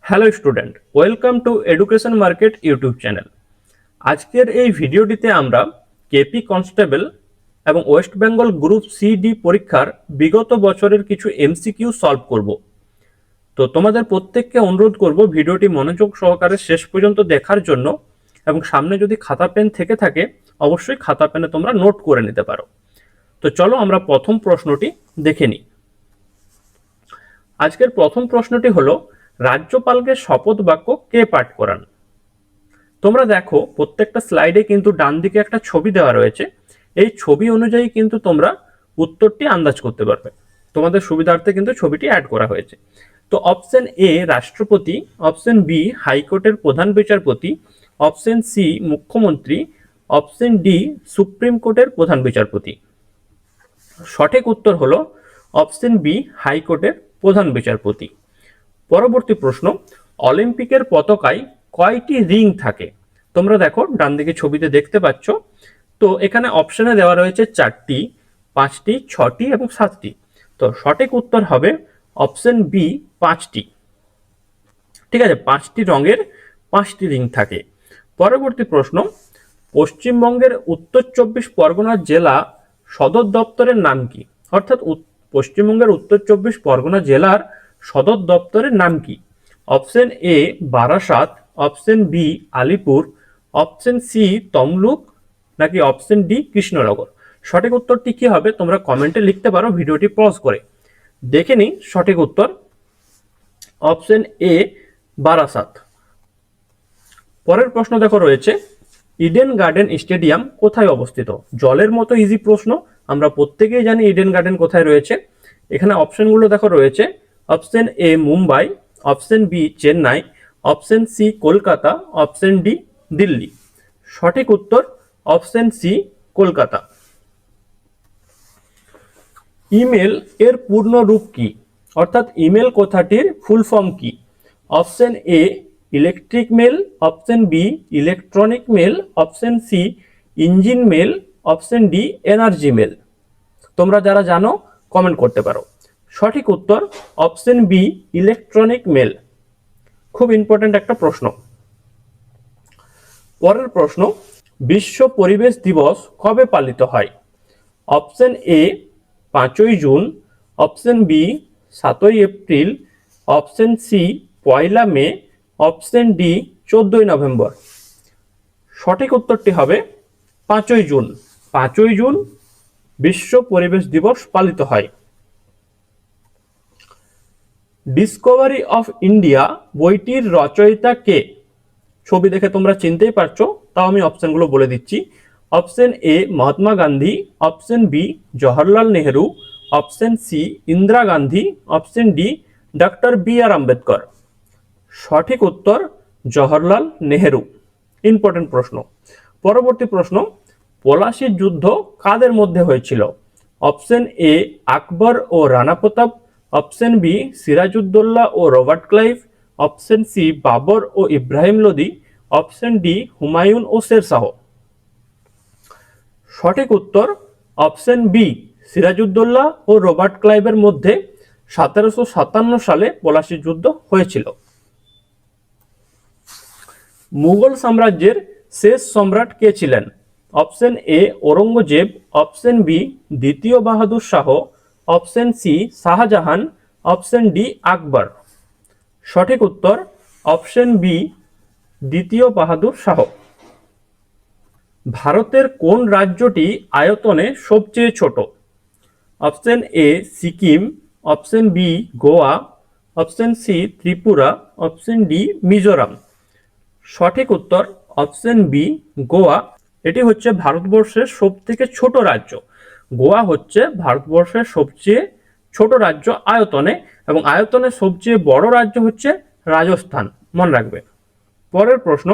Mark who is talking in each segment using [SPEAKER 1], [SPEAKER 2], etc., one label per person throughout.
[SPEAKER 1] Hello student, welcome to education market YouTube channel. আজকের এই ভিডিওটিতে আমরা কেপি কনস্টেবল এবং ওয়েস্ট বেঙ্গল গ্রুপ সিডি পরীক্ষার বিগত বছরের কিছু এমসিকিউ সলভ করব। তো তোমাদের প্রত্যেককে অনুরোধ করব ভিডিওটি মনোযোগ সহকারে শেষ পর্যন্ত দেখার জন্য, এবং সামনে যদি খাতা পেন থেকে থাকে অবশ্যই খাতা পেনে তোমরা নোট করে নিতে পারো। তো চলো আমরা প্রথম প্রশ্নটি দেখে নিই। আজকের প্রথম প্রশ্নটি হলো, রাজ্যপালকে শপথ বাক্য কে পাঠ করান? তোমরা দেখো প্রত্যেকটা স্লাইডে কিন্তু ডান দিকে একটা ছবি দেওয়া রয়েছে। এই ছবি অনুযায়ী কিন্তু তোমরা উত্তরটি আন্দাজ করতে পারবে। তোমাদের সুবিধার্থে কিন্তু ছবিটি অ্যাড করা হয়েছে। তো অপশন এ রাষ্ট্রপতি, অপশন বি হাইকোর্টের প্রধান বিচারপতি, অপশন সি মুখ্যমন্ত্রী, অপশন ডি সুপ্রিম কোর্টের প্রধান বিচারপতি। সঠিক উত্তর হলো অপশন বি হাইকোর্টের প্রধান বিচারপতি। পরবর্তী প্রশ্ন, অলিম্পিকের পতাকায় কয়টি রিং থাকে? তোমরা দেখো ডান দিকে ছবিতে দেখতে পাচ্ছ। তো এখানে অপশনে দেওয়া রয়েছে 4টি, 5টি, 6টি এবং 7টি। তো সঠিক উত্তর হবে অপশন বি 5টি। ঠিক আছে, 5টি রঙের 5টি রিং থাকে। পরবর্তী প্রশ্ন, পশ্চিমবঙ্গের উত্তর 24 পরগনা জেলা সদর দপ্তরের নাম কি? অর্থাৎ পশ্চিমবঙ্গের উত্তর 24 পরগনা জেলার সদর দপ্তরের নাম কি? Option A Barasat, option B Alipore, option C Tamluk, নাকি অপশন ডি কৃষ্ণনগর। সঠিক উত্তরটি কি হবে তোমরা কমেন্টে লিখতে পারো ভিডিওটি পজ করে। দেখে নিই সঠিক উত্তর অপশন এ বারাসাত। পরের প্রশ্ন দেখো রয়েছে, ইডেন গার্ডেন স্টেডিয়াম কোথায় অবস্থিত? জলের মতো ইজি প্রশ্ন, আমরা প্রত্যেকেই জানি ইডেন গার্ডেন কোথায় রয়েছে। এখানে অপশনগুলো দেখো রয়েছে, option A Mumbai, option B Chennai, option C Kolkata, option D Delhi. সঠিক উত্তর অপশন সি কলকাতা। ইমেল এর পূর্ণ রূপ কি? অর্থাৎ ইমেল কথাটির ফুল ফর্ম কি? Option A electric mail, option B electronic mail, option C engine mail, option D energy mail. তোমরা যারা জানো কমেন্ট করতে পারো। সঠিক উত্তর অপশন বি ইলেকট্রনিক মেল। খুব ইম্পর্টেন্ট একটা প্রশ্ন। পরের প্রশ্ন, বিশ্ব পরিবেশ দিবস কবে পালিত হয়? অপশন এ 5ই জুন, অপশন বি 7ই April, option C 1 May, option D 14ই নভেম্বর। সঠিক উত্তরটি হবে 5ই জুন। 5ই জুন বিশ্ব পরিবেশ দিবস পালিত হয়। ডিসকভারি অফ ইন্ডিয়া বইটির রচয়িতা কে? ছবি দেখে তোমরা চিনতেই পারছো, তাও আমি অপশনগুলো বলে দিচ্ছি। Option A Mahatma Gandhi, option B Jawaharlal Nehru, option C Indira Gandhi, option D doctor B R Ambedkar. সঠিক উত্তর জওহরলাল নেহেরু। ইম্পর্টেন্ট প্রশ্ন। পরবর্তী প্রশ্ন, পলাশির যুদ্ধ কাদের মধ্যে হয়েছিল? অপশন এ আকবর ও রানা প্রতাপ, অপশন বি সিরাজউদ্দৌলা ও Robert Clive, option C Babur ও ইব্রাহিম লোদি, অপশন ডি হুমায়ুন ও শেরশাহ। সঠিক উত্তর অপশন বি সিরাজউদ্দৌলা ও রবার্ট ক্লাইভের মধ্যে 1757 সালে পলাশির যুদ্ধ হয়েছিল। মুঘল সাম্রাজ্যের শেষ সম্রাট কে ছিলেন? Option A Aurangzeb, option B দ্বিতীয় Bahadur Shah, option C Shah Jahan, option D Akbar. সঠিক উত্তর অপশন বি দ্বিতীয় বাহাদুর শাহ। ভারতের কোন রাজ্যটি আয়তনে সবচেয়ে ছোট? Option A Sikkim, option B Goa, option C Tripura, option D Mizoram. সঠিক উত্তর অপশন বি গোয়া। এটি হচ্ছে ভারতবর্ষের সবথেকে ছোট রাজ্য। গোয়া হচ্ছে ভারতবর্ষের সবচেয়ে ছোট রাজ্য আয়তনে, এবং আয়তনে সবচেয়ে বড় রাজ্য হচ্ছে রাজস্থান, মনে রাখবে। পরের প্রশ্ন,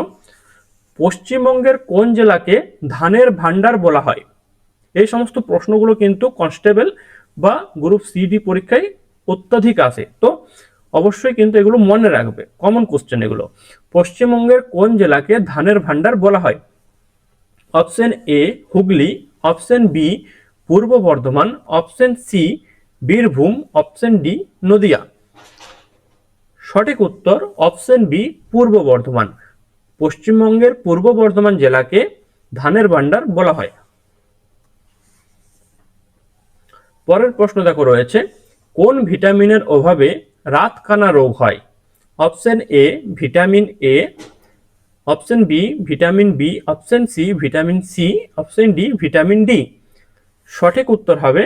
[SPEAKER 1] পশ্চিমবঙ্গের কোন জেলাকে ধানের ভান্ডার বলা হয়? এই সমস্ত প্রশ্নগুলো কিন্তু কনস্টেবল বা গ্রুপ সিডি পরীক্ষায় অত্যাধিক আসে, তো অবশ্যই কিন্তু এগুলো মনে রাখবে, কমন কোশ্চেন এগুলো। পশ্চিমবঙ্গের কোন জেলাকে ধানের ভান্ডার বলা হয়? Option A Hooghly, option B Purba Bardhaman, option C Birbhum, option D Nadia. সঠিক উত্তর অপশন বি পূর্ব বর্ধমান। পশ্চিমবঙ্গের পূর্ব বর্ধমান জেলাকে ধানের ভান্ডার বলা হয়। পরের প্রশ্ন দেখো রয়েছে, কোন ভিটামিনের অভাবে রাতকানা রোগ হয়? Option A vitamin A, option B vitamin B, option C vitamin C, option D vitamin D. সঠিক উত্তর হবে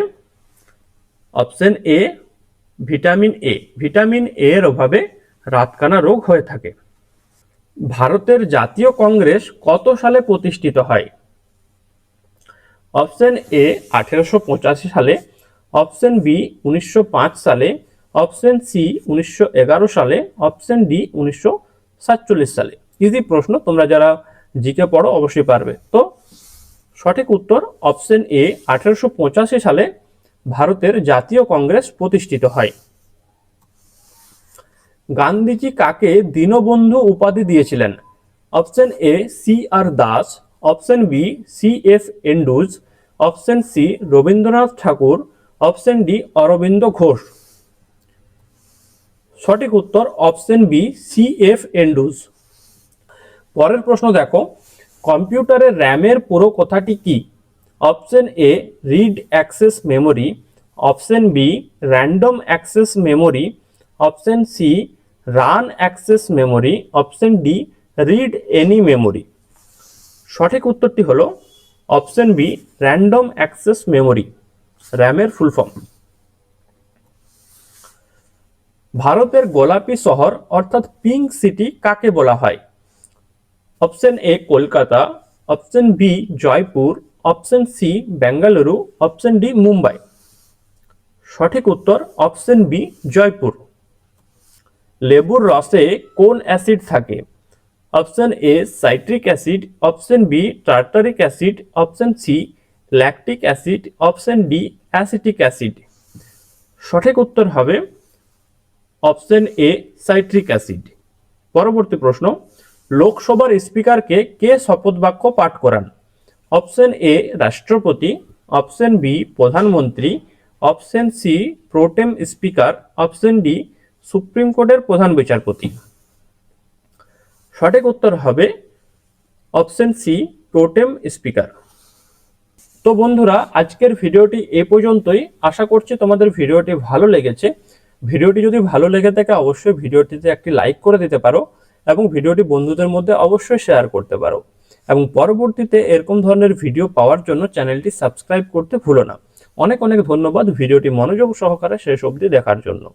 [SPEAKER 1] option A vitamin A. Vitamin A এর অভাবে রাতকানা রোগ হয়ে থাকে। ভারতের জাতীয় কংগ্রেস কত সালে প্রতিষ্ঠিত হয়? অপশন এ 1885 সালে, অপশন বি 1905 সালে, অপশন সি 1911 সালে, অপশন ডি 1947 সালে। ইজি প্রশ্ন, তোমরা যারা জিকে পড়ো অবশ্যই পারবে। তো সঠিক উত্তর অপশন এ 1885 সালে ভারতের জাতীয় কংগ্রেস প্রতিষ্ঠিত হয়। গান্ধীজি কাকে দীনবন্ধু উপাধি দিয়েছিলেন? Option A C R Das, option B C F Andrews, option C Rabindranath Tagore, option D Aurobindo Ghosh. সঠিক উত্তর option B C F Andrews. পরের প্রশ্ন দেখো, কম্পিউটারের র্যামের পুরো কথাটি কি? Option A read access memory, option B random access memory, option C run access memory, option D read any memory. সঠিক উত্তরটি হলো option B random access memory, র্যামের ফুল ফর্ম। ভারতের গোলাপি শহর অর্থাৎ পিঙ্ক সিটি কাকে বলা হয়? Option A Kolkata, option B Jaipur, option C Bengaluru, option D Mumbai. সঠিক উত্তর অপশন বি জয়পুর। লেবুর রসে কোন অ্যাসিড থাকে? Option A citric acid, option B tartaric acid, option C lactic acid, option D acetic acid. সঠিক উত্তর হবে অপশন এ সাইট্রিক অ্যাসিড। পরবর্তী প্রশ্ন, লোকসভার স্পিকারকে কে শপথ বাক্য পাঠ করান? অপশন এ রাষ্ট্রপতি, অপশন বি প্রধানমন্ত্রী, option C protem speaker, option D supreme কোর্টের প্রধান বিচারপতি। সঠিক উত্তর হবে অপশন সি প্রোটেম স্পিকার। তো বন্ধুরা, আজকের ভিডিওটি এ পর্যন্তই। আশা করছি তোমাদের ভিডিওটি ভালো লেগেছে। ভিডিওটি যদি ভালো লেগে থাকে অবশ্যই ভিডিওটিতে একটি লাইক করে দিতে পারো এবং ভিডিওটি বন্ধুদের মধ্যে অবশ্যই শেয়ার করতে পারো, এবং পরবর্তীতে এরকম ধরনের ভিডিও পাওয়ার জন্য চ্যানেলটি সাবস্ক্রাইব করতে ভুলো না। অনেক অনেক ধন্যবাদ ভিডিওটি মনোযোগ সহকারে শেষ অবধি দেখার জন্য।